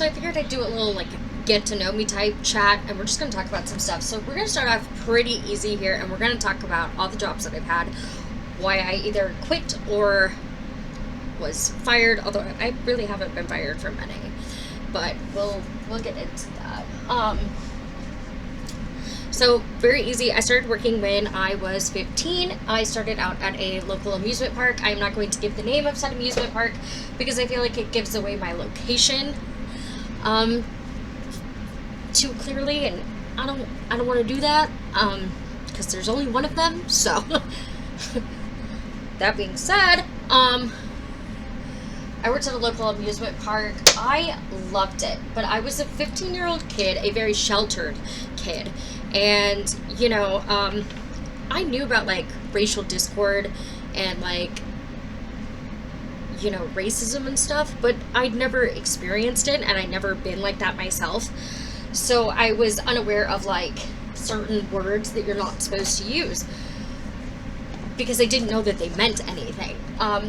So I figured I'd do a little, like, get to know me type chat, and we're just going to talk about some stuff. So we're going to start off pretty easy here, and we're going to talk about all the jobs that I've had, why I either quit or was fired, although I really haven't been fired from many, but we'll get into that. So very easy. I started working when I was 15. I started out at a local amusement park. I'm not going to give the name of said amusement park because I feel like it gives away my location too clearly, and I don't want to do that because there's only one of them. So that being said, I worked at a local amusement park. I loved it, but I was a 15-year-old kid, a very sheltered kid. And, you know, I knew about, like, racial discord and, like, you know, racism and stuff, but I'd never experienced it, and I'd never been like that myself. So I was unaware of, like, certain words that you're not supposed to use because I didn't know that they meant anything.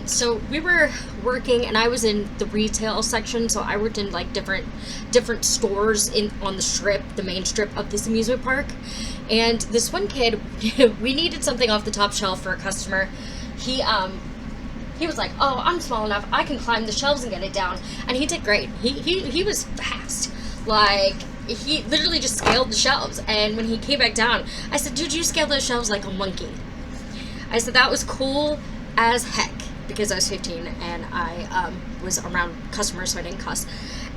So we were working, and I was in the retail section, so I worked in, like, different stores on the strip, the main strip of this amusement park. And this one kid, we needed something off the top shelf for a customer. He was like, oh, I'm small enough, I can climb the shelves and get it down. And he did great. He was fast. Like, he literally just scaled the shelves. And when he came back down, I said, dude, you scaled those shelves like a monkey. I said that was cool as heck because I was 15 and I was around customers, so I didn't cuss.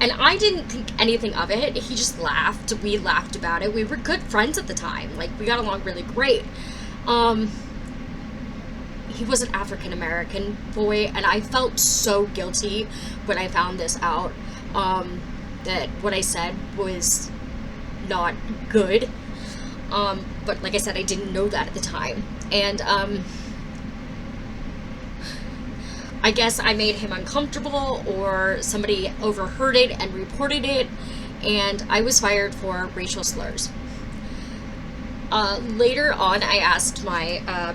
And I didn't think anything of it. He just laughed. We laughed about it. We were good friends at the time. Like, we got along really great. He was an African-American boy, and I felt so guilty when I found this out, that what I said was not good. But like I said, I didn't know that at the time. And I guess I made him uncomfortable, or somebody overheard it and reported it, and I was fired for racial slurs. Later on, I asked my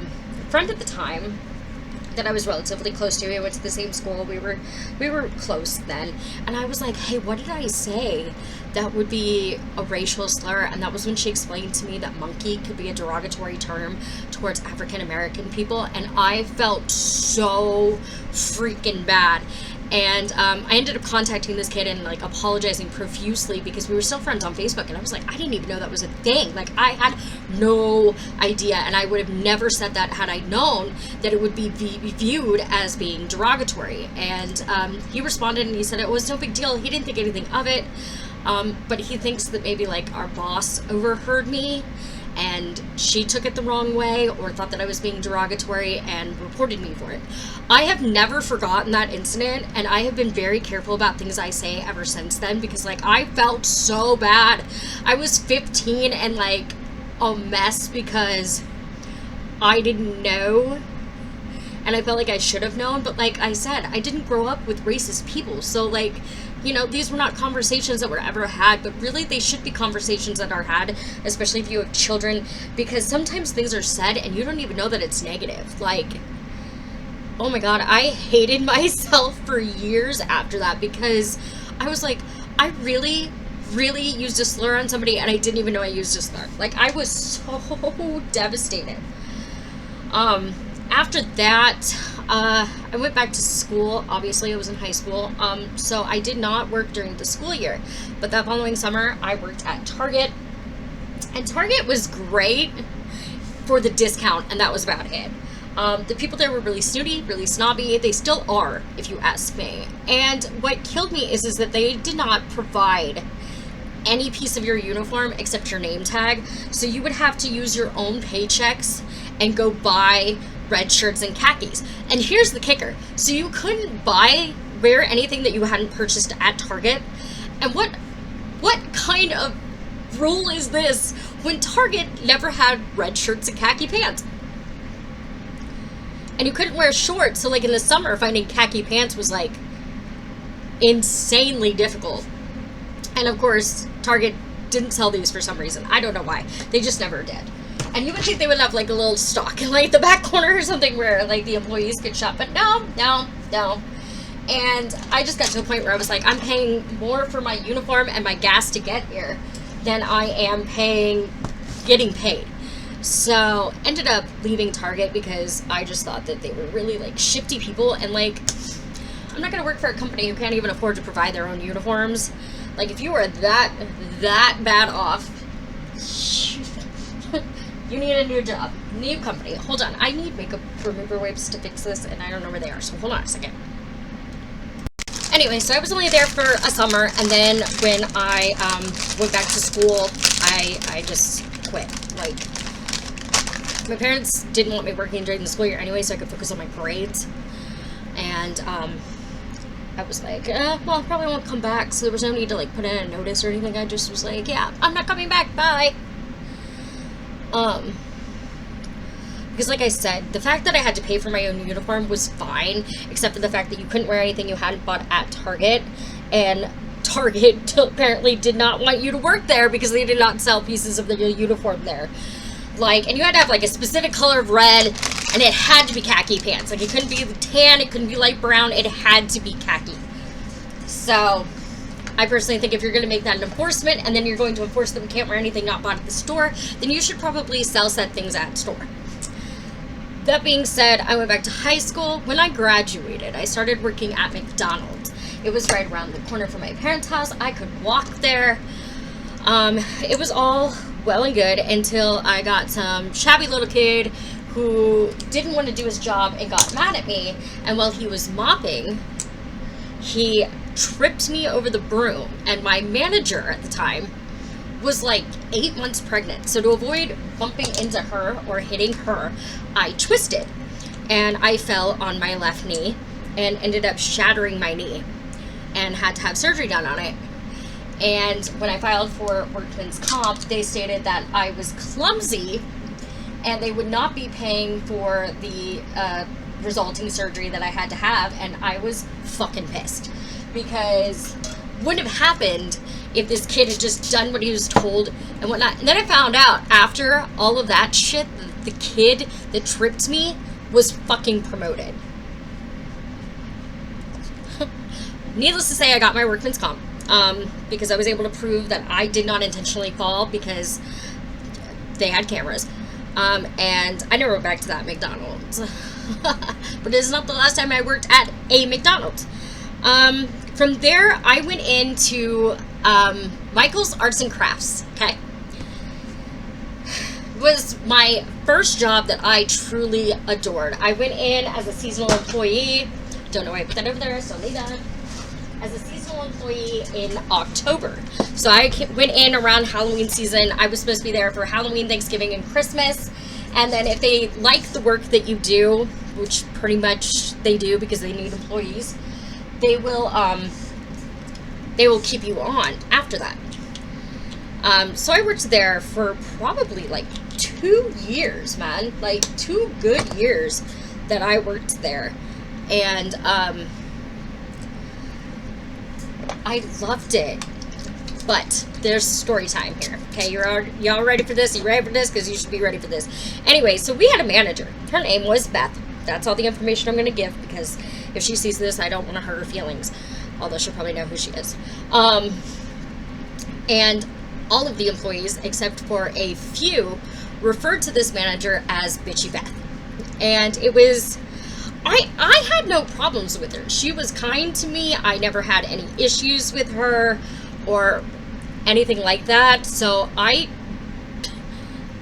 friend at the time that I was relatively close to. We went to the same school. We were close then, and I was like, hey, what did I say that would be a racial slur? And that was when she explained to me that monkey could be a derogatory term towards African American people, and I felt so freaking bad. And I ended up contacting this kid and, like, apologizing profusely because we were still friends on Facebook, and I was like, I didn't even know that was a thing. Like, I had no idea, and I would have never said that had I known that it would be viewed as being derogatory. And he responded and he said it was no big deal. He didn't think anything of it, but he thinks that maybe, like, our boss overheard me and she took it the wrong way or thought that I was being derogatory and reported me for it. I have never forgotten that incident, and I have been very careful about things I say ever since then because, like, I felt so bad. I was 15 and, like, a mess because I didn't know, and I felt like I should have known, but like I said, I didn't grow up with racist people, so, like, you know, these were not conversations that were ever had, but really they should be conversations that are had, especially if you have children, because sometimes things are said and you don't even know that it's negative. Like, oh my god, I hated myself for years after that because I was like, I really used a slur on somebody and I didn't even know I used a slur. Like, I was so devastated. After that, I went back to school. Obviously, I was in high school, so I did not work during the school year. But that following summer, I worked at Target, and Target was great for the discount, and that was about it. The people there were really snooty, really snobby. They still are, if you ask me. And what killed me is that they did not provide any piece of your uniform except your name tag. So you would have to use your own paychecks and go buy red shirts and khakis. And here's the kicker. So you couldn't wear anything that you hadn't purchased at Target. And what kind of rule is this when Target never had red shirts and khaki pants? And you couldn't wear shorts, so, like, in the summer, finding khaki pants was, like, insanely difficult. And, of course, Target didn't sell these for some reason. I don't know why. They just never did. And you would think they would have, like, a little stock in, like, the back corner or something where, like, the employees could shop. But no. And I just got to a point where I was like, I'm paying more for my uniform and my gas to get here than I am getting paid. So ended up leaving Target because I just thought that they were really like shifty people, and like, I'm not gonna work for a company who can't even afford to provide their own uniforms. Like, if you are that bad off, you need a new job, new company. Hold on, I need makeup remover wipes to fix this, and I don't know where they are, so hold on a second. Anyway, so I was only there for a summer, and then when I went back to school, I just quit. Like, my parents didn't want me working during the school year anyway, so I could focus on my grades. And I was like, well, I probably won't come back, so there was no need to like put in a notice or anything. I just was like, yeah, I'm not coming back, bye. Because like I said, the fact that I had to pay for my own uniform was fine, except for the fact that you couldn't wear anything you hadn't bought at Target, and Target apparently did not want you to work there because they did not sell pieces of the uniform there. Like, and you had to have like a specific color of red, and it had to be khaki pants. Like, it couldn't be tan, it couldn't be light brown, it had to be khaki. So I personally think if you're going to make that an enforcement, and then you're going to enforce them can't wear anything not bought at the store, then you should probably sell said things at store. That being said, I went back to high school. When I graduated, I started working at McDonald's. It was right around the corner from my parents' house. I could walk there. It was all well and good until I got some shabby little kid who didn't want to do his job and got mad at me. And while he was mopping, he tripped me over the broom. And my manager at the time was like 8 months pregnant. So to avoid bumping into her or hitting her, I twisted. And I fell on my left knee and ended up shattering my knee and had to have surgery done on it. And when I filed for workman's comp, they stated that I was clumsy and they would not be paying for the resulting surgery that I had to have. And I was fucking pissed, because wouldn't have happened if this kid had just done what he was told and whatnot. And then I found out after all of that shit, the kid that tripped me was fucking promoted. Needless to say, I got my workman's comp. Because I was able to prove that I did not intentionally fall because they had cameras. And I never went back to that McDonald's. But it's not the last time I worked at a McDonald's. From there, I went into Michael's Arts and Crafts, okay? It was my first job that I truly adored. I went in as a seasonal employee. Don't know why I put that over there, so leave that. As a seasonal employee in October. So I went in around Halloween season. I was supposed to be there for Halloween, Thanksgiving, and Christmas. And then if they like the work that you do, which pretty much they do because they need employees, they will keep you on after that. So I worked there for probably like 2 years, man. Like 2 good years that I worked there. And I loved it. But there's story time here. Okay, y'all ready for this? You ready for this? Because you should be ready for this. Anyway, so we had a manager. Her name was Beth. That's all the information I'm going to give, because if she sees this, I don't want to hurt her feelings. Although she'll probably know who she is. And all of the employees, except for a few, referred to this manager as Bitchy Beth. And it was... I had no problems with her. She was kind to me. I never had any issues with her or anything like that. So I,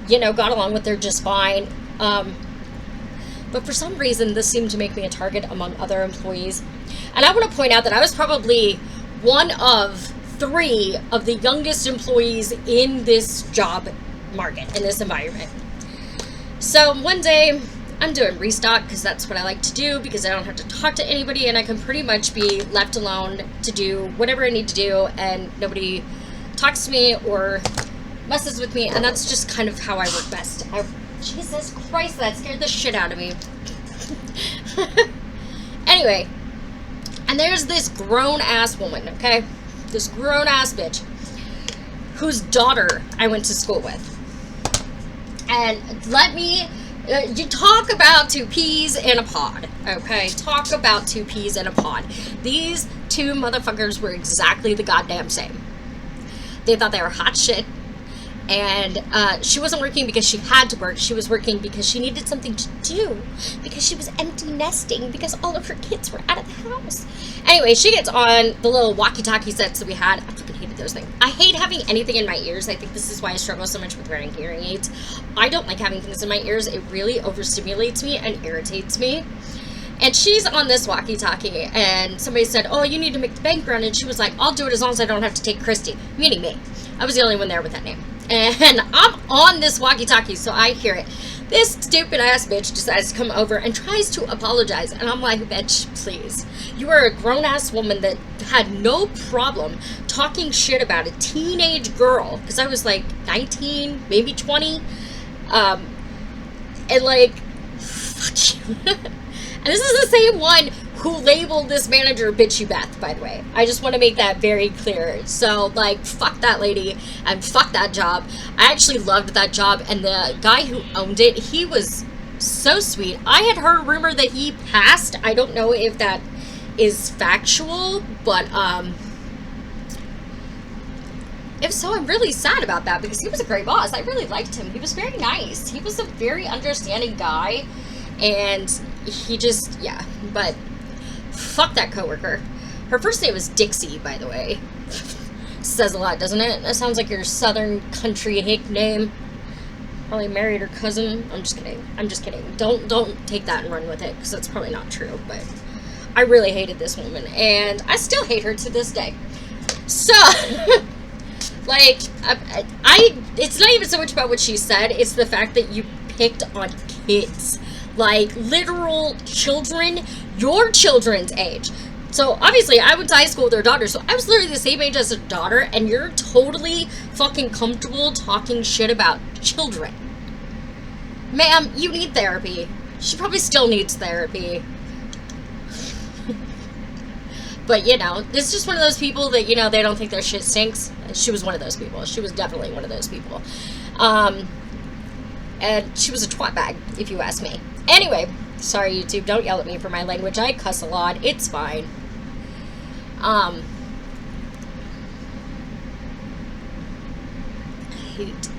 got along with her just fine. But for some reason, this seemed to make me a target among other employees. And I want to point out that I was probably one of 3 of the youngest employees in this job market, in this environment. So one day, I'm doing restock because that's what I like to do, because I don't have to talk to anybody and I can pretty much be left alone to do whatever I need to do, and nobody talks to me or messes with me, and that's just kind of how I work best. Jesus Christ, that scared the shit out of me. Anyway, and there's this grown-ass woman, okay? This grown-ass bitch whose daughter I went to school with. And let me... you talk about 2 peas in a pod, Okay, talk about two peas in a pod. These two motherfuckers were exactly the goddamn same. They thought they were hot shit. And she wasn't working because she had to work. She was working because she needed something to do. Because she was empty nesting. Because all of her kids were out of the house. Anyway, she gets on the little walkie-talkie sets that we had. I fucking hated those things. I hate having anything in my ears. I think this is why I struggle so much with wearing hearing aids. I don't like having things in my ears. It really overstimulates me and irritates me. And she's on this walkie-talkie, and somebody said, oh, you need to make the bank run. And she was like, I'll do it as long as I don't have to take Christy. Meaning me. I was the only one there with that name. And I'm on this walkie-talkie, so I hear it. This stupid-ass bitch decides to come over and tries to apologize. And I'm like, bitch, please. You are a grown-ass woman that had no problem talking shit about a teenage girl. Because I was like 19, maybe 20. And like, fuck you. And this is the same one who labeled this manager Bitchy Beth, by the way. I just want to make that very clear. So, like, fuck that lady and fuck that job. I actually loved that job, and the guy who owned it, he was so sweet. I had heard a rumor that he passed. I don't know if that is factual, but if so, I'm really sad about that because he was a great boss. I really liked him. He was very nice. He was a very understanding guy, and he just, yeah, but fuck that coworker. Her first name was Dixie, by the way. Says a lot, doesn't it? That sounds like your southern country hick name. Probably married her cousin. I'm just kidding. I'm just kidding. Don't take that and run with it, because that's probably not true. But I really hated this woman, and I still hate her to this day. So, like, it's not even so much about what she said. It's the fact that you picked on kids. Like, literal children, your children's age. So, obviously, I went to high school with her daughter, so I was literally the same age as her daughter, and you're totally fucking comfortable talking shit about children. Ma'am, you need therapy. She probably still needs therapy. But, you know, it's just one of those people that, you know, they don't think their shit stinks. She was one of those people. She was definitely one of those people. And she was a twat bag, if you ask me. Anyway, sorry YouTube, don't yell at me for my language. I cuss a lot. It's fine. I hate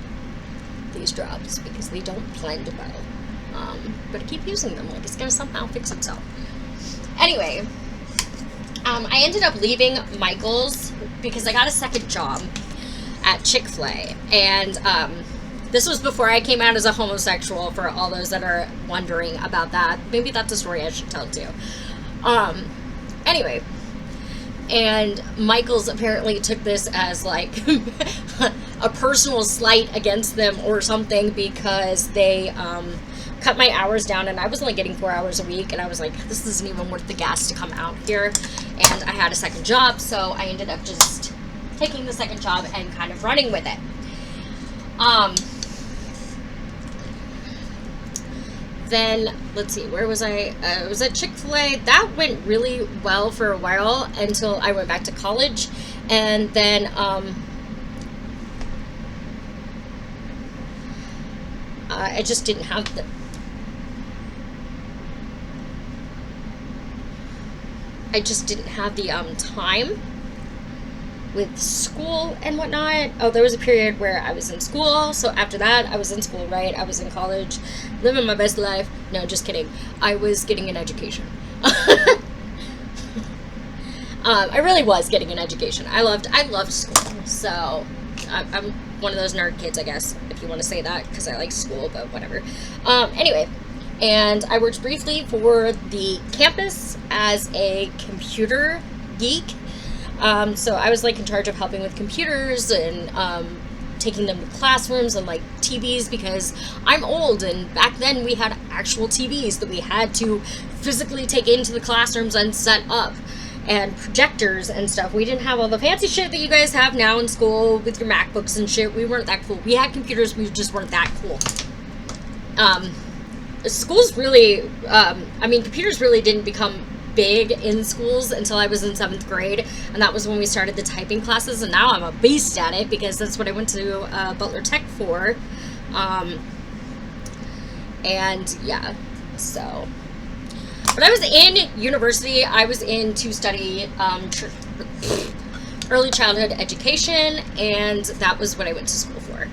these drops because they don't blend well. But I keep using them like it's gonna somehow fix itself. Anyway, I ended up leaving Michael's because I got a second job at Chick-fil-A, and this was before I came out as a homosexual, for all those that are wondering about that. Maybe that's a story I should tell too. Anyway, and Michael's apparently took this as like a personal slight against them or something, because they cut my hours down, and I was only getting 4 hours a week, and I was like, this isn't even worth the gas to come out here. And I had a second job, so I ended up just taking the second job and kind of running with it. Then, let's see, where was I? I was at Chick-fil-A. That went really well for a while until I went back to college. And then, I just didn't have the... time with school and whatnot. Oh, there was a period where I was in school, so after that, I was in school, right? I was in college, living my best life. No, just kidding. I was getting an education. I really was getting an education. I loved school, so I'm one of those nerd kids, I guess, if you want to say that, because I like school, but whatever. Anyway, and I worked briefly for the campus as a computer geek. So I was like in charge of helping with computers and taking them to classrooms and like TVs, because I'm old, and back then we had actual TVs that we had to physically take into the classrooms and set up, and projectors and stuff. We didn't have all the fancy shit that you guys have now in school with your MacBooks and shit. We weren't that cool. We had computers, we just weren't that cool. Schools really, computers really didn't become big in schools until I was in 7th grade, and that was when we started the typing classes, and now I'm a beast at it because that's what I went to Butler Tech for. And yeah, so when I was in university, I was in to study early childhood education, and that was what I went to school for.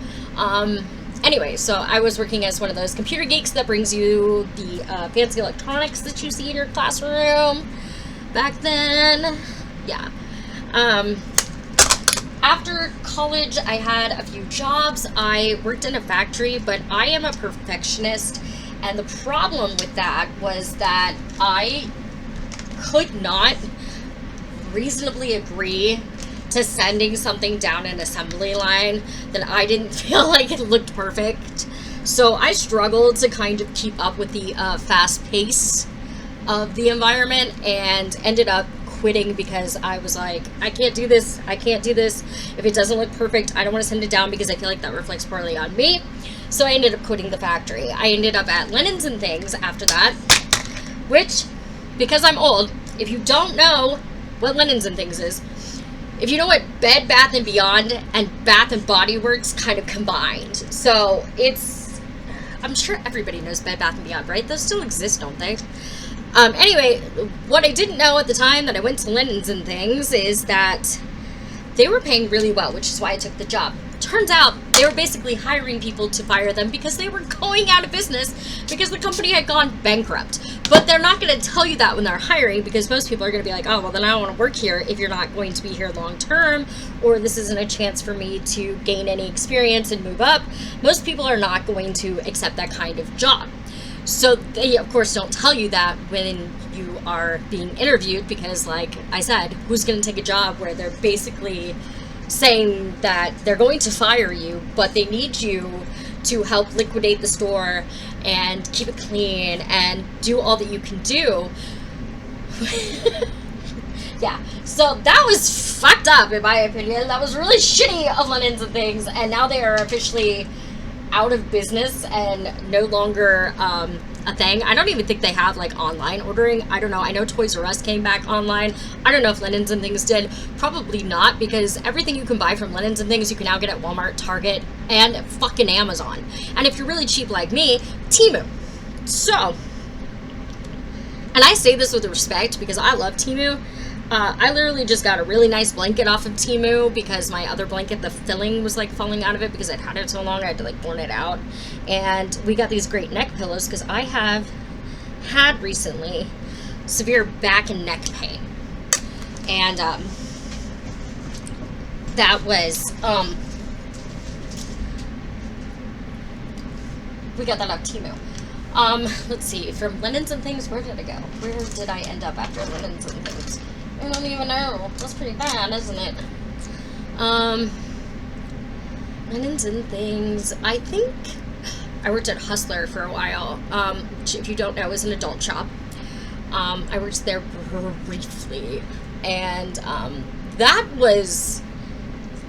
Anyway, so I was working as one of those computer geeks that brings you the fancy electronics that you see in your classroom back then. Yeah. After college, I had a few jobs. I worked in a factory, but I am a perfectionist, and the problem with that was that I could not reasonably agree to sending something down an assembly line that I didn't feel like it looked perfect. So I struggled to kind of keep up with the fast pace of the environment, and ended up quitting because I was like, I can't do this. I can't do this. If it doesn't look perfect, I don't want to send it down because I feel like that reflects poorly on me. So I ended up quitting the factory. I ended up at Linens and Things after that, which, because I'm old, if you don't know what Linens and Things is, if you know what Bed Bath & Beyond and Bath & Body Works kind of combined. So it's, I'm sure everybody knows Bed Bath & Beyond, right? Those still exist, don't they? Anyway, what I didn't know at the time that I went to Linens and Things is that they were paying really well, which is why I took the job. Turns out they were basically hiring people to fire them because they were going out of business because the company had gone bankrupt. But they're not going to tell you that when they're hiring, because most people are going to be like, oh, well, then I don't want to work here if you're not going to be here long term, or this isn't a chance for me to gain any experience and move up. Most people are not going to accept that kind of job. So they, of course, don't tell you that when you are being interviewed, because, like I said, who's going to take a job where they're basically saying that they're going to fire you, but they need you to help liquidate the store and keep it clean and do all that you can do. Yeah, so that was fucked up, in my opinion. That was really shitty of Linens and Things, and now they are officially out of business and no longer a thing. I don't even think they have like online ordering. I don't know. I know Toys R Us came back online. I don't know if Linens and Things did. Probably not, because everything you can buy from Linens and Things you can now get at Walmart, Target, and fucking Amazon. And if you're really cheap like me, Temu. So, and I say this with respect because I love Temu. I literally just got a really nice blanket off of Temu because my other blanket, the filling was like falling out of it because I'd had it so long I had to like burn it out. And we got these great neck pillows because I have had recently severe back and neck pain. And that was, we got that off Temu. Let's see, from Linens and Things, where did it go? Where did I end up after Linens and Things? I don't even know. That's pretty bad, isn't it? Linens and Things. I think I worked at Hustler for a while, which, if you don't know, is an adult shop. I worked there briefly, and that was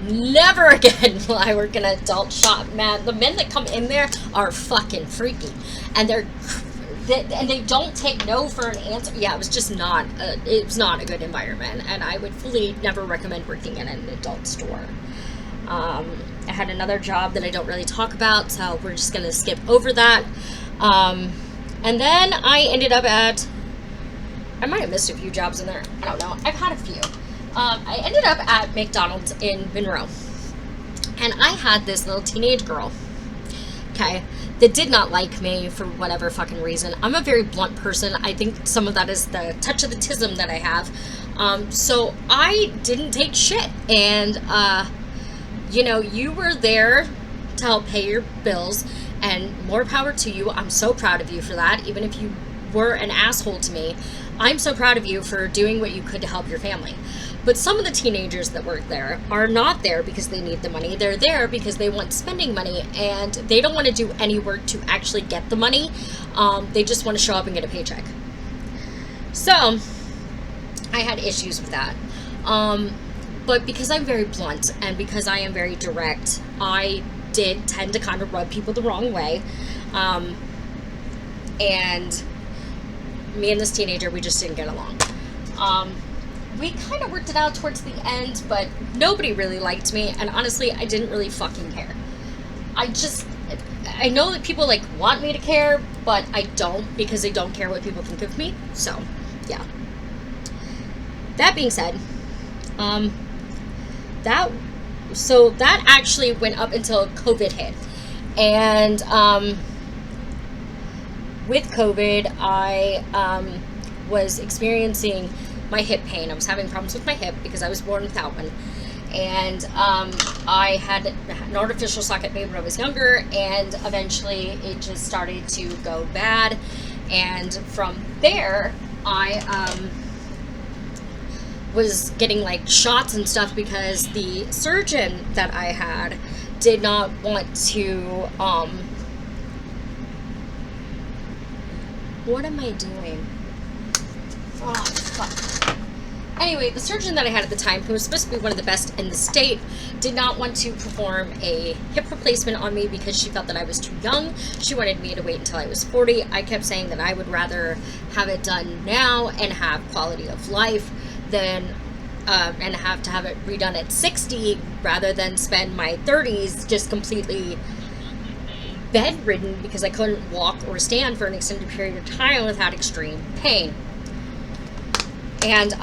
never again will I work in an adult shop. Man, the men that come in there are fucking freaky, and they don't take no for an answer. Yeah, it was just not it was not a good environment, and I would fully never recommend working in an adult store. I had another job that I don't really talk about, so we're just gonna skip over that. And then I ended up at, I might have missed a few jobs in there, I don't know, I've had a few. I ended up at McDonald's in Monroe, and I had this little teenage girl, okay, that did not like me for whatever fucking reason. I'm a very blunt person. I think some of that is the touch of the tism that I have. So I didn't take shit. And, you know, you were there to help pay your bills, and more power to you. I'm so proud of you for that. Even if you were an asshole to me, I'm so proud of you for doing what you could to help your family. But some of the teenagers that work there are not there because they need the money. They're there because they want spending money, and they don't want to do any work to actually get the money. They just want to show up and get a paycheck. So I had issues with that. But because I'm very blunt and because I am very direct, I did tend to kind of rub people the wrong way. And me and this teenager, we just didn't get along. We kind of worked it out towards the end, but nobody really liked me, and honestly, I didn't really fucking care. I know that people like want me to care, but I don't, because I don't care what people think of me. So yeah, that being said, that actually went up until COVID hit. And with COVID, I was experiencing my hip pain. I was having problems with my hip because I was born without one. And I had an artificial socket made when I was younger, and eventually it just started to go bad. And from there, I was getting like shots and stuff because the surgeon that I had did not want to, what am I doing? Oh, fuck. Anyway, the surgeon that I had at the time, who was supposed to be one of the best in the state, did not want to perform a hip replacement on me because she felt that I was too young. She wanted me to wait until I was 40. I kept saying that I would rather have it done now and have quality of life than and have to have it redone at 60 rather than spend my 30s just completely bedridden because I couldn't walk or stand for an extended period of time without extreme pain. And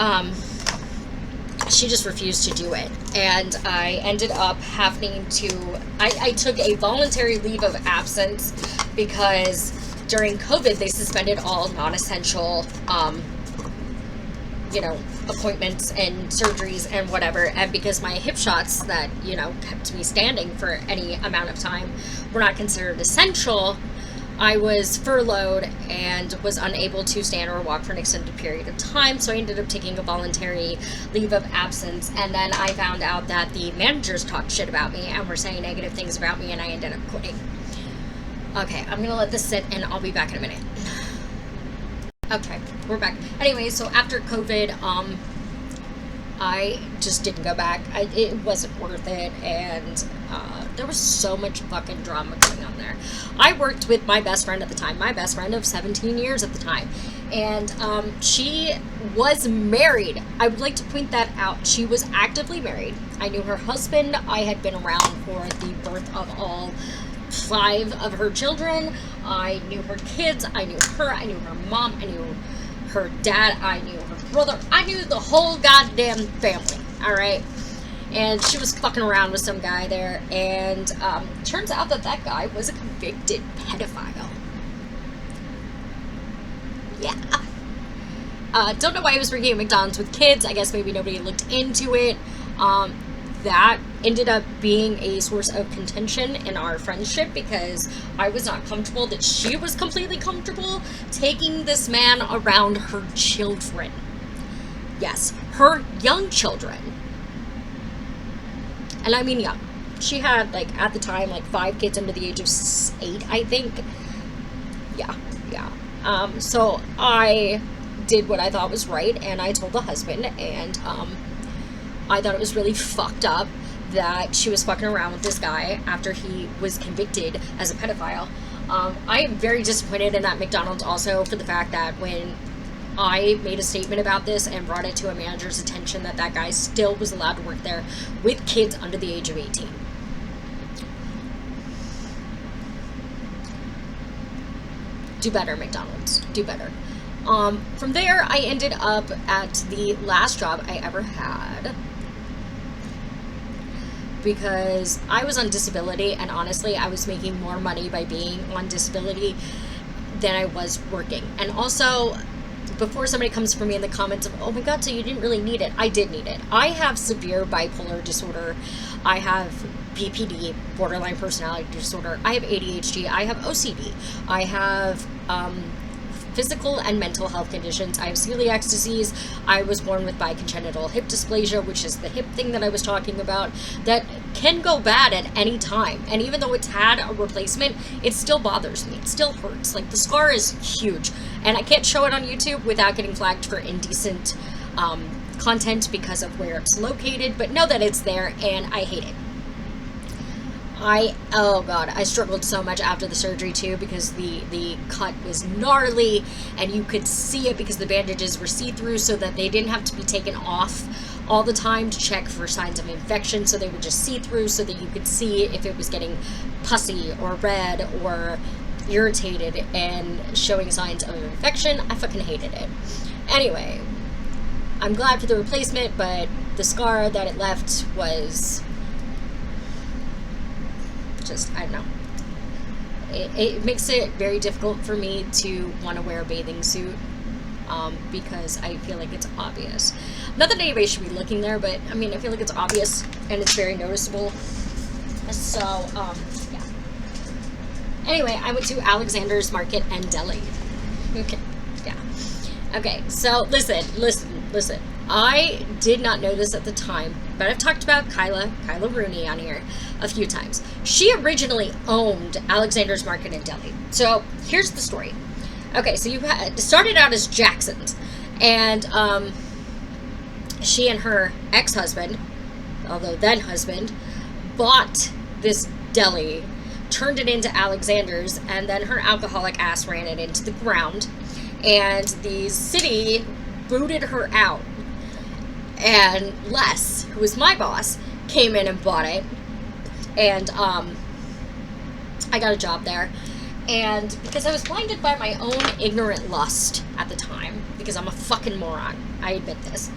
she just refused to do it. And I ended up having to, I took a voluntary leave of absence because during COVID they suspended all non-essential appointments and surgeries and whatever, and because my hip shots that, kept me standing for any amount of time were not considered essential, I was furloughed and was unable to stand or walk for an extended period of time, so I ended up taking a voluntary leave of absence, and then I found out that the managers talked shit about me and were saying negative things about me, and I ended up quitting. Okay, I'm gonna let this sit and I'll be back in a minute. Okay, we're back. Anyway, so after COVID, I just didn't go back. It wasn't worth it, and there was so much fucking drama going on there. I worked with my best friend at the time, my best friend of 17 years at the time, and she was married. I would like to point that out. She was actively married. I knew her husband. I had been around for the birth of all 5 of her children. I knew her kids. I knew her. I knew her mom. I knew her dad. I knew her brother. I knew the whole goddamn family. All right. And she was fucking around with some guy there. And turns out that that guy was a convicted pedophile. Yeah. Don't know why he was working at McDonald's with kids. I guess maybe nobody looked into it. That ended up being a source of contention in our friendship because I was not comfortable that she was completely comfortable taking this man around her children. Yes, her young children. And I mean young. She had, like, at the time, like, 5 kids under the age of 8, I think. Yeah. So I did what I thought was right, and I told the husband, and I thought it was really fucked up that she was fucking around with this guy after he was convicted as a pedophile. I am very disappointed in that McDonald's also for the fact that when I made a statement about this and brought it to a manager's attention that that guy still was allowed to work there with kids under the age of 18. Do better, McDonald's. Do better. From there, I ended up at the last job I ever had because I was on disability, and honestly, I was making more money by being on disability than I was working. And also, before somebody comes for me in the comments of, oh my god, so you didn't really need it. I did need it. I have severe bipolar disorder. I have BPD, borderline personality disorder. I have ADHD. I have OCD. I have physical and mental health conditions. I have celiac disease. I was born with bicongenital hip dysplasia, which is the hip thing that I was talking about, that can go bad at any time. And even though it's had a replacement, it still bothers me. It still hurts. Like, the scar is huge. And I can't show it on YouTube without getting flagged for indecent content because of where it's located. But know that it's there, and I hate it. Oh god, I struggled so much after the surgery too because the cut was gnarly and you could see it because the bandages were see-through so that they didn't have to be taken off all the time to check for signs of infection, so they would just see through so that you could see if it was getting pussy or red or irritated and showing signs of infection. I fucking hated it. Anyway, I'm glad for the replacement, but the scar that it left was just, I don't know. It makes it very difficult for me to want to wear a bathing suit, because I feel like it's obvious. Not that anybody should be looking there, but I mean, I feel like it's obvious and it's very noticeable. So, yeah. Anyway, I went to Alexander's Market and Deli. Okay, yeah. Okay, so listen. I did not know this at the time, but I've talked about Kyla Rooney on here a few times. She originally owned Alexander's Market and Deli. So here's the story. Okay, so you started out as Jackson's, and she and her ex-husband, although then husband, bought this deli, turned it into Alexander's, and then her alcoholic ass ran it into the ground, and the city booted her out. And Les, who was my boss, came in and bought it, and I got a job there. And because I was blinded by my own ignorant lust at the time, because I'm a fucking moron, I admit this,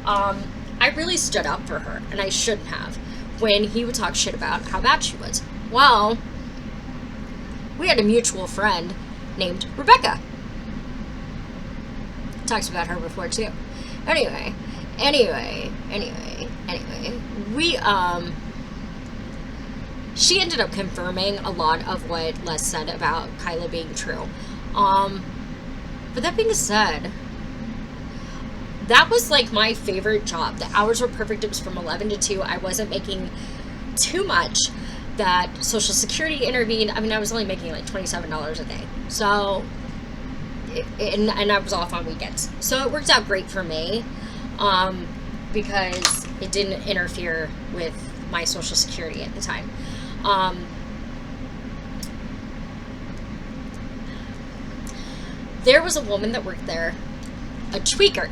I really stood up for her, and I shouldn't have, when he would talk shit about how bad she was. Well, we had a mutual friend named Rebecca. Talks about her before too. Anyway, we, she ended up confirming a lot of what Les said about Kyla being true. But that being said, that was like my favorite job. The hours were perfect. It was from 11 to 2. I wasn't making too much. That Social Security intervened. I mean, I was only making like $27 a day. So, and I was off on weekends. So it worked out great for me, because it didn't interfere with my Social Security at the time. There was a woman that worked there, a tweaker,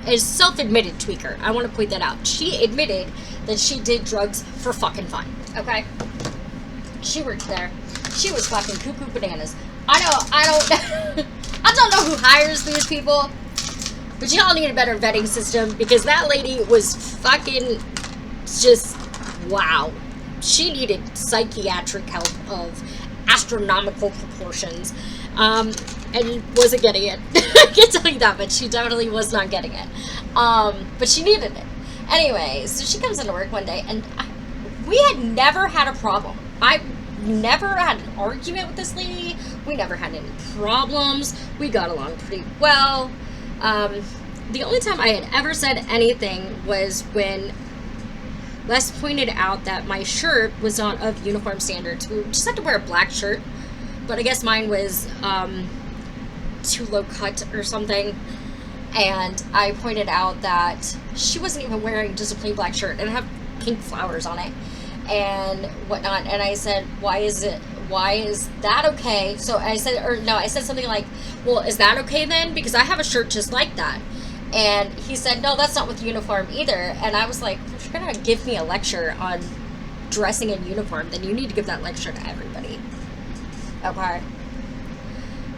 a self-admitted tweaker. I want to point that out. She admitted that she did drugs for fucking fun. Okay? She worked there. She was fucking cuckoo bananas. I don't know who hires these people, but y'all need a better vetting system, because that lady was fucking just, wow. She needed psychiatric help of astronomical proportions, and wasn't getting it. I can tell you that, but she definitely was not getting it. But she needed it. Anyway, so she comes into work one day, and we had never had a problem. I never had an argument with this lady. We never had any problems. We got along pretty well. The only time I had ever said anything was when Les pointed out that my shirt was not of uniform standards. We just had to wear a black shirt, but I guess mine was too low cut or something. And I pointed out that she wasn't even wearing just a plain black shirt, and it had pink flowers on it and whatnot. And I said, why is that okay? So I said something like, well, is that okay then? Because I have a shirt just like that. And he said, no, that's not with uniform either. And I was like, if you're going to give me a lecture on dressing in uniform, then you need to give that lecture to everybody. Okay.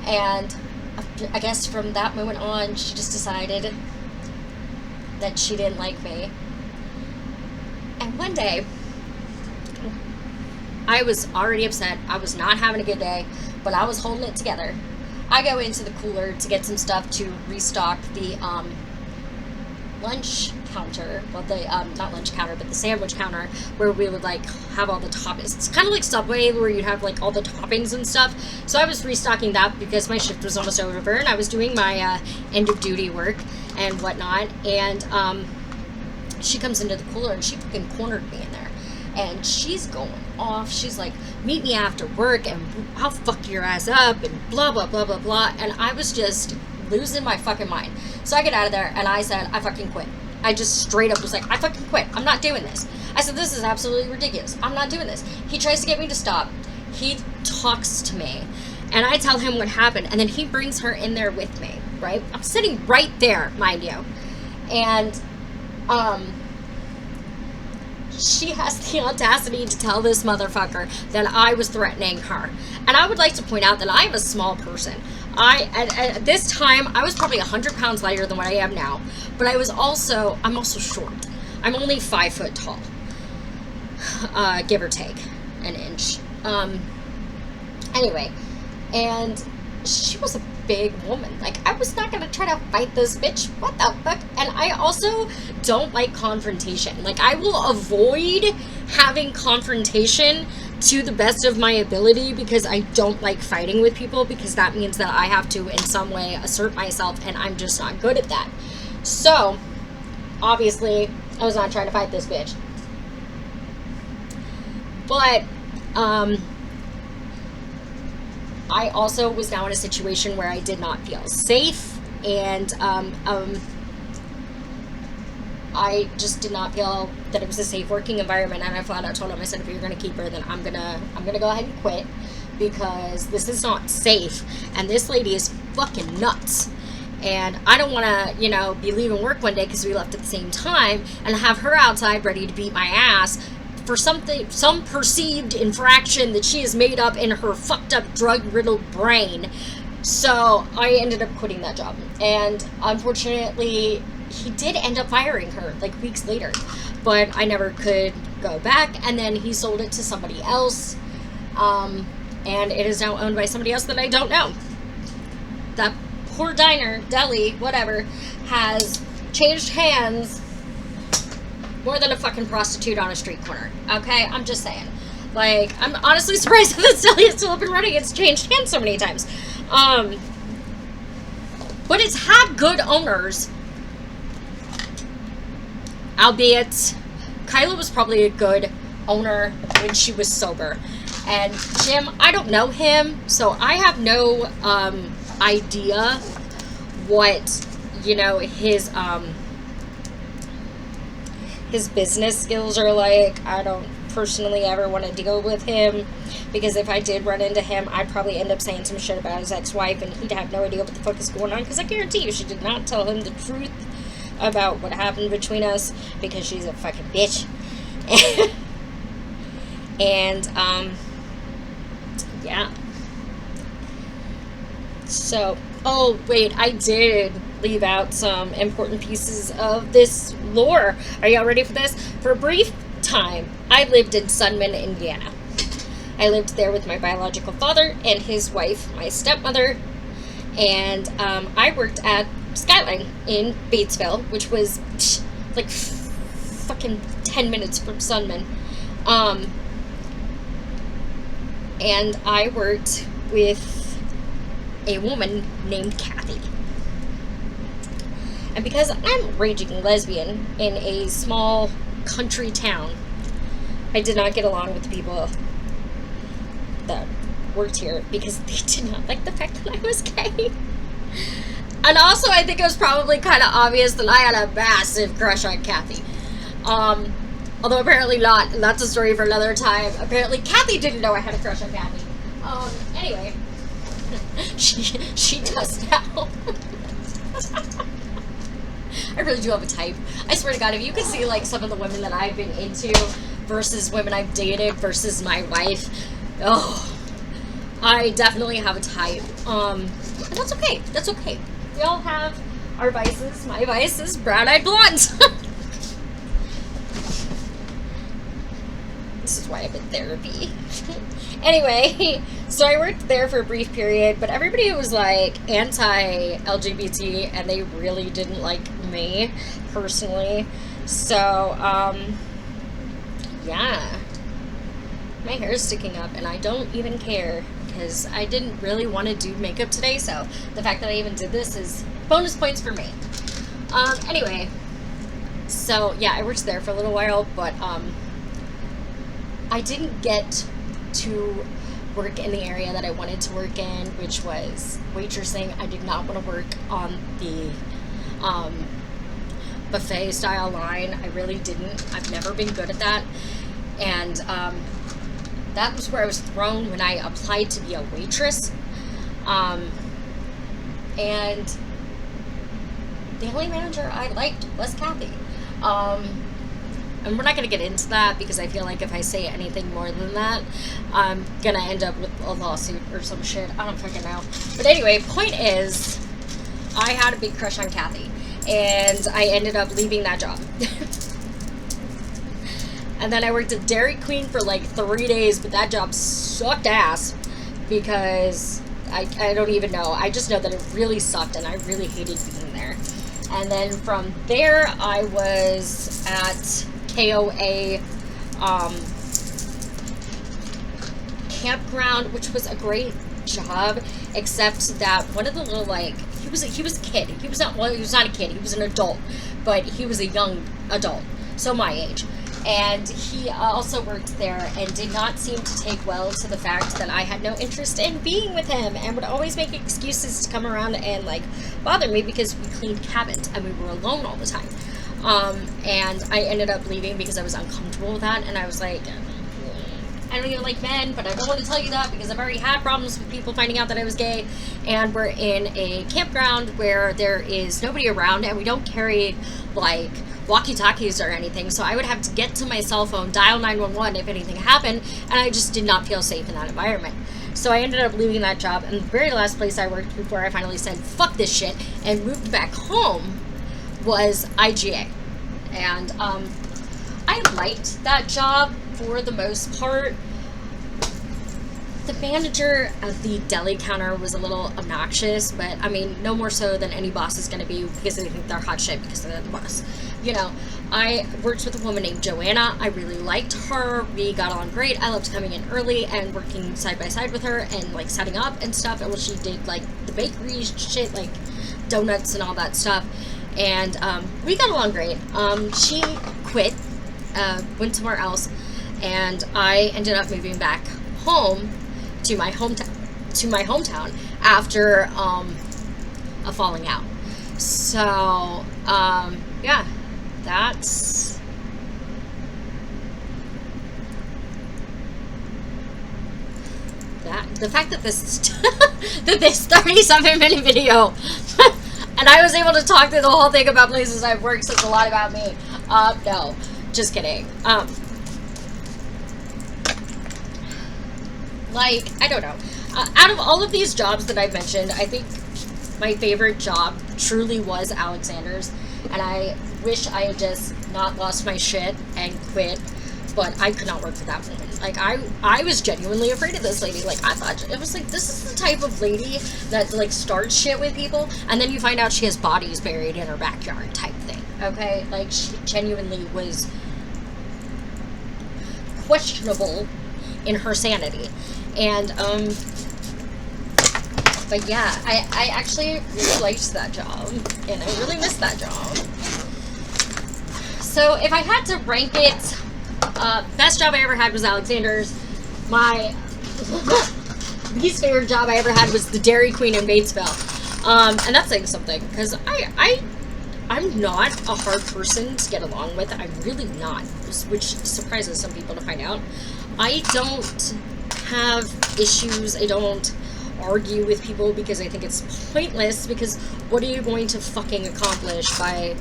And I guess from that moment on, she just decided that she didn't like me. And one day, I was already upset. I was not having a good day, but I was holding it together. I go into the cooler to get some stuff to restock the lunch counter. Well, the not lunch counter, but the sandwich counter, where we would like have all the toppings. It's kind of like Subway, where you have like all the toppings and stuff. So I was restocking that because my shift was almost over, and I was doing my end of duty work and whatnot. And she comes into the cooler, and she fucking cornered me in there. And she's going off. She's like, meet me after work, and I'll fuck your ass up, and blah, blah, blah, blah, blah. And I was just losing my fucking mind. So I get out of there, and I said, I fucking quit. I just straight up was like, I fucking quit. I'm not doing this. I said, this is absolutely ridiculous. I'm not doing this. He tries to get me to stop. He talks to me, and I tell him what happened, and then he brings her in there with me, right? I'm sitting right there, mind you. And She has the audacity to tell this motherfucker that I was threatening her. And I would like to point out that I am a small person. At this time, I was probably 100 pounds lighter than what I am now. But I'm also short. I'm only 5 foot tall. Give or take an inch. Anyway, and she was a big woman. Like, I was not gonna try to fight this bitch. What the fuck? And I also don't like confrontation. Like, I will avoid having confrontation to the best of my ability because I don't like fighting with people, because that means that I have to in some way assert myself, and I'm just not good at that. So, obviously, I was not trying to fight this bitch. But, I also was now in a situation where I did not feel safe, and I just did not feel that it was a safe working environment, and I flat out told him, I said, if you're gonna keep her, then I'm gonna go ahead and quit, because this is not safe, and this lady is fucking nuts. And I don't want to, you know, be leaving work one day because we left at the same time, and have her outside ready to beat my ass for some perceived infraction that she has made up in her fucked up, drug-riddled brain. So I ended up quitting that job. And unfortunately, he did end up firing her, like, weeks later. But I never could go back, and then he sold it to somebody else. And it is now owned by somebody else that I don't know. That poor diner, deli, whatever, has changed hands more than a fucking prostitute on a street corner. Okay? I'm just saying. Like, I'm honestly surprised that this deli is still up and running. It's changed hands so many times. But it's had good owners. Albeit, Kyla was probably a good owner when she was sober. And Jim, I don't know him, so I have no idea what, you know, his business skills are like. I don't personally ever want to deal with him, because if I did run into him, I'd probably end up saying some shit about his ex-wife, and he'd have no idea what the fuck is going on, because I guarantee you she did not tell him the truth about what happened between us, because she's a fucking bitch. And yeah. So, oh wait, I did leave out some important pieces of this lore. Are y'all ready for this? For a brief time, I lived in Sunman, Indiana. I lived there with my biological father and his wife, my stepmother, and I worked at Skyline in Batesville, which was like fucking 10 minutes from Sunman. And I worked with a woman named Kathy. And because I'm a raging lesbian in a small country town, I did not get along with the people that worked here, because they did not like the fact that I was gay. And also, I think it was probably kind of obvious that I had a massive crush on Kathy. Although apparently not, and that's a story for another time. Apparently, Kathy didn't know I had a crush on Kathy. Anyway. she does now. I really do have a type. I swear to God, if you could see, like, some of the women that I've been into versus women I've dated versus my wife, oh, I definitely have a type. And that's okay. That's okay. We all have our vices. My vice is brown-eyed blondes. This is why I'm in therapy. Anyway, so I worked there for a brief period, but everybody was like anti-LGBT, and they really didn't like me personally. So, yeah. My hair is sticking up, and I don't even care, because I didn't really want to do makeup today, so the fact that I even did this is bonus points for me. Anyway, so yeah, I worked there for a little while, but I didn't get to work in the area that I wanted to work in, which was waitressing. I did not want to work on the buffet style line. I really didn't. I've never been good at that. And that was where I was thrown when I applied to be a waitress. And the only manager I liked was Kathy. And we're not going to get into that because I feel like if I say anything more than that, I'm going to end up with a lawsuit or some shit. I don't fucking know. But anyway, point is, I had a big crush on Kathy. And I ended up leaving that job. And then I worked at Dairy Queen for like 3 days, but that job sucked ass because I don't even know. I just know that it really sucked and I really hated being there. And then from there, I was at KOA campground, which was a great job, except that one of the little, like, he was a kid. He was not a kid. He was an adult, but he was a young adult, so my age. And he also worked there and did not seem to take well to the fact that I had no interest in being with him and would always make excuses to come around and, like, bother me because we cleaned cabins and we were alone all the time. And I ended up leaving because I was uncomfortable with that, and I was like, I don't even like men, but I don't want to tell you that because I've already had problems with people finding out that I was gay. And we're in a campground where there is nobody around and we don't carry, like, walkie-talkies or anything, so I would have to get to my cell phone, dial 911 if anything happened, and I just did not feel safe in that environment. So I ended up leaving that job, and the very last place I worked before I finally said, fuck this shit, and moved back home was IGA. And I liked that job for the most part. The manager of the deli counter was a little obnoxious, but I mean, no more so than any boss is going to be because they think they're hot shit because they're the boss. You know, I worked with a woman named Joanna. I really liked her. We got on great. I loved coming in early and working side by side with her and, like, setting up and stuff. And she did, like, the bakery shit, like donuts and all that stuff. And we got along great. She quit, went somewhere else, and I ended up moving back home to my hometown after a falling out. So yeah, that's that. The fact that this that this 37-minute video and I was able to talk through the whole thing about places I've worked says a lot about me. No, just kidding. Like, I don't know. Out of all of these jobs that I've mentioned, I think my favorite job truly was Alexander's. And I wish I had just not lost my shit and quit. But I could not work for that woman. Like, I was genuinely afraid of this lady. Like, I thought, it was like, this is the type of lady that, like, starts shit with people. And then you find out she has bodies buried in her backyard type thing. Okay? Like, she genuinely was questionable in her sanity. And, but yeah, I actually really liked that job, and I really missed that job. So if I had to rank it, best job I ever had was Alexander's. My least favorite job I ever had was the Dairy Queen in Batesville. And that's saying something, because I'm not a hard person to get along with. I'm really not, which surprises some people to find out. I don't have issues. I don't argue with people because I think it's pointless, because what are you going to fucking accomplish by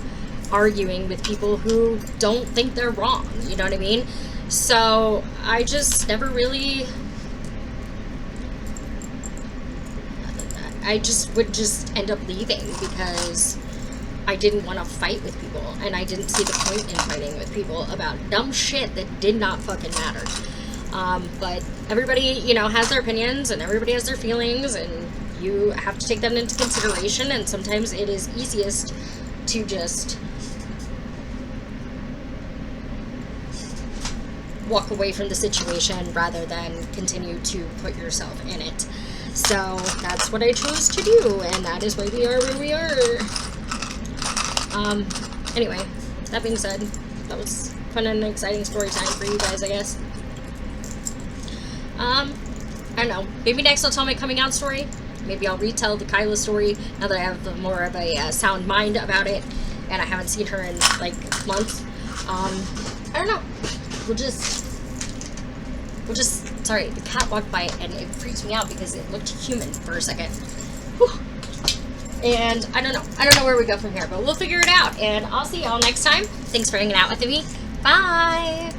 arguing with people who don't think they're wrong? You know what I mean? So I just never really, I just would just end up leaving because I didn't want to fight with people, and I didn't see the point in fighting with people about dumb shit that did not fucking matter. But everybody, you know, has their opinions, and everybody has their feelings, and you have to take that into consideration, and sometimes it is easiest to just walk away from the situation rather than continue to put yourself in it. So that's what I chose to do, and that is why we are where we are. Anyway, that being said, that was fun and exciting story time for you guys, I guess. I don't know. Maybe next I'll tell my coming out story. Maybe I'll retell the Kyla story now that I have more of a sound mind about it, and I haven't seen her in, like, months. I don't know. We'll just, sorry, the cat walked by and it freaked me out because it looked human for a second. Whew. And I don't know where we go from here, but we'll figure it out. And I'll see y'all next time. Thanks for hanging out with me. Bye.